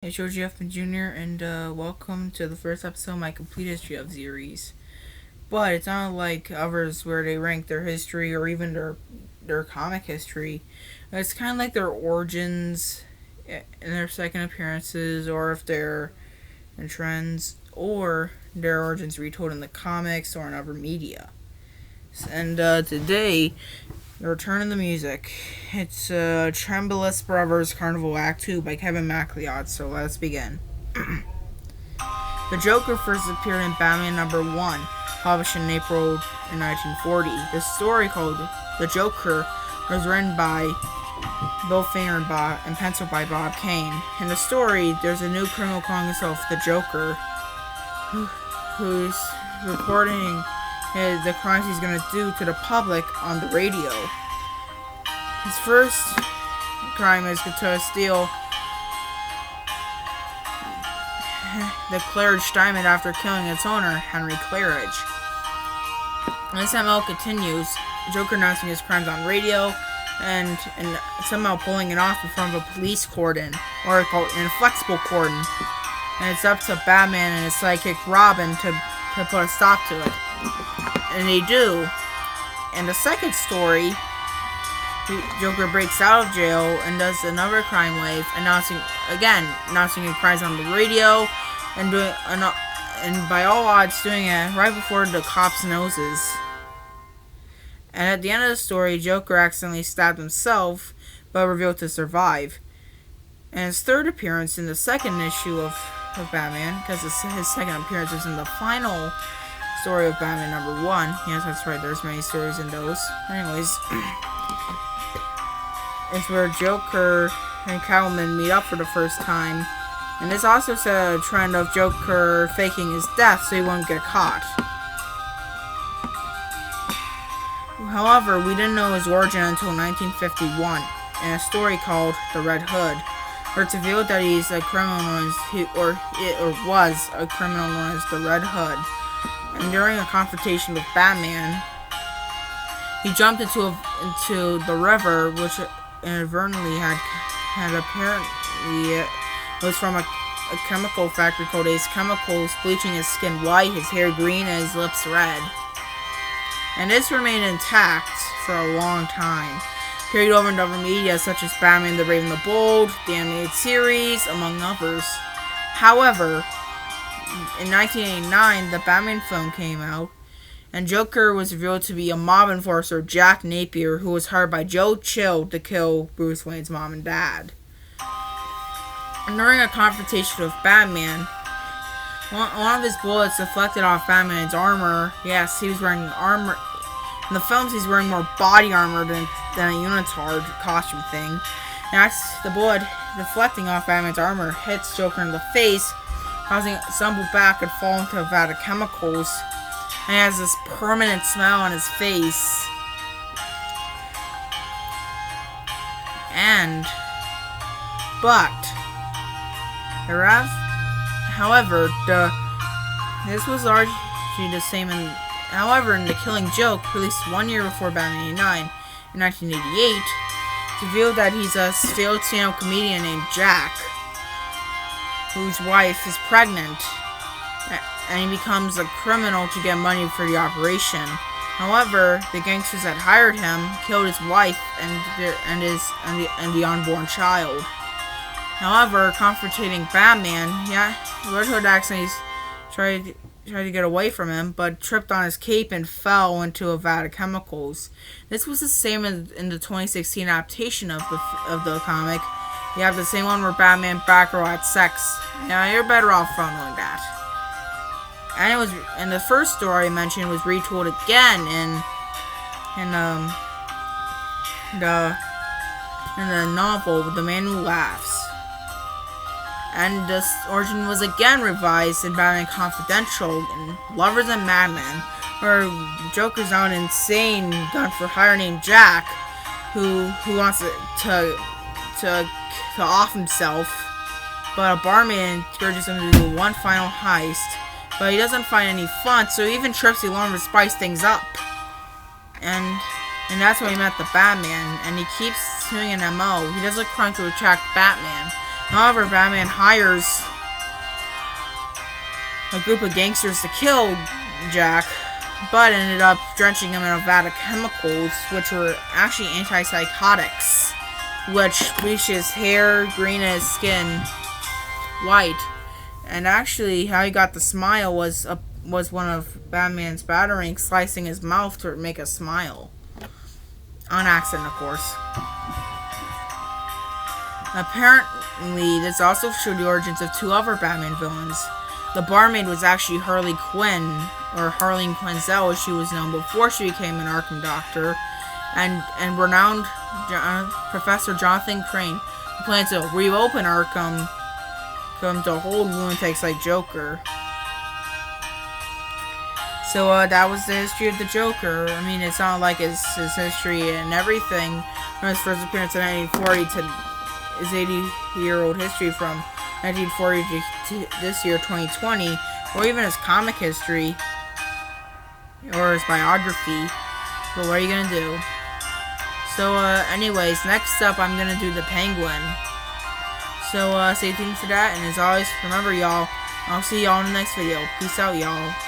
It's George F. Jr. and welcome to the first episode of my complete history of series. But it's not like others where they rank their history or even their comic history. It's kind of like their origins and their second appearances, or if they're in trends, or their origins retold in the comics or in other media. And today, the return of the music. It's Tenebrous Brothers Carnival Act 2 by Kevin Macleod, so let's begin. The Joker first appeared in Batman #1, published in April 1940. The story, called The Joker, was written by Bill Finger and penciled by Bob Kane. In the story, there's a new criminal calling himself the Joker, who's reporting the crimes he's going to do to the public on the radio. His first crime is to steal the Claridge diamond after killing its owner, Henry Claridge. As ML continues, Joker announcing his crimes on radio and somehow pulling it off in front of a police cordon, or called an inflexible cordon. And it's up to Batman and his sidekick Robin to put a stop to it. And they do. In the second story, Joker breaks out of jail and does another crime wave, announcing his crimes on the radio, and by all odds doing it right before the cops' noses. And at the end of the story, Joker accidentally stabbed himself, but revealed to survive. And his third appearance in the second issue of Batman, because his second appearance is in the final story of Batman #1. Yes, that's right, there's many stories in those. Anyways, it's where Joker and Catwoman meet up for the first time. And this also set a trend of Joker faking his death so he won't get caught. However, we didn't know his origin until 1951, in a story called The Red Hood, where it's revealed that he's a criminal known as, was a criminal known as the Red Hood. And during a confrontation with Batman, he jumped into the river, which inadvertently had apparently was from a chemical factory called Ace Chemicals, bleaching his skin white, his hair green, and his lips red. And this remained intact for a long time, carried over into other media such as Batman the Brave and the Bold, the animated series, among others. However, in 1989, the Batman film came out, and Joker was revealed to be a mob enforcer, Jack Napier, who was hired by Joe Chill to kill Bruce Wayne's mom and dad. And during a confrontation with Batman, one of his bullets deflected off Batman's armor. Yes, he was wearing armor. In the films, he's wearing more body armor than a unitard costume thing. And the bullet deflecting off Batman's armor hits Joker in the face, causing it to stumble back and fall into a vat of chemicals. And he has this permanent smile on his face. However, this was largely the same in The Killing Joke, released 1 year before Batman 89, in 1988, it's revealed that he's a failed stand-up comedian named Jack, whose wife is pregnant, and he becomes a criminal to get money for the operation. However, the gangsters that hired him killed his wife and the unborn child. However, confronting Batman, Red Hood accidentally tried to get away from him, but tripped on his cape and fell into a vat of chemicals. This was the same in the 2016 adaptation of the comic. You have the same one where Batman and Batgirl had sex. Now, you're better off from knowing that. And the first story I mentioned was retold again in the novel The Man Who Laughs. And this origin was again revised in Batman Confidential in Lovers and Madmen, where Joker's now an insane gun for hire named Jack, who wants to off himself, but a barman encourages him to do one final heist, but he doesn't find any fun, so he even trips the alarm to spice things up. And that's when he met the Batman, and he keeps doing an MO. He does a crime to attract Batman, However, Batman hires a group of gangsters to kill Jack, but ended up drenching him in a vat of chemicals, which were actually antipsychotics, which bleached his hair green and his skin white. And actually, how he got the smile was one of Batman's batarangs slicing his mouth to make a smile. On accident, of course. Apparently, this also showed the origins of two other Batman villains. The barmaid was actually Harley Quinn, or Harleen Quinzel as she was known before she became an Arkham Doctor, and renowned Professor Jonathan Crane, who plans to reopen Arkham to hold lunatics like Joker. So that was the history of the Joker. I mean, it's not like his history and everything from his first appearance in 1940 to his 80-year-old history from 1940 to this year, 2020, or even his comic history or his biography. But what are you gonna do? So, anyways, next up, I'm gonna do the Penguin. So, stay tuned for that, and as always, remember, y'all, I'll see y'all in the next video. Peace out, y'all.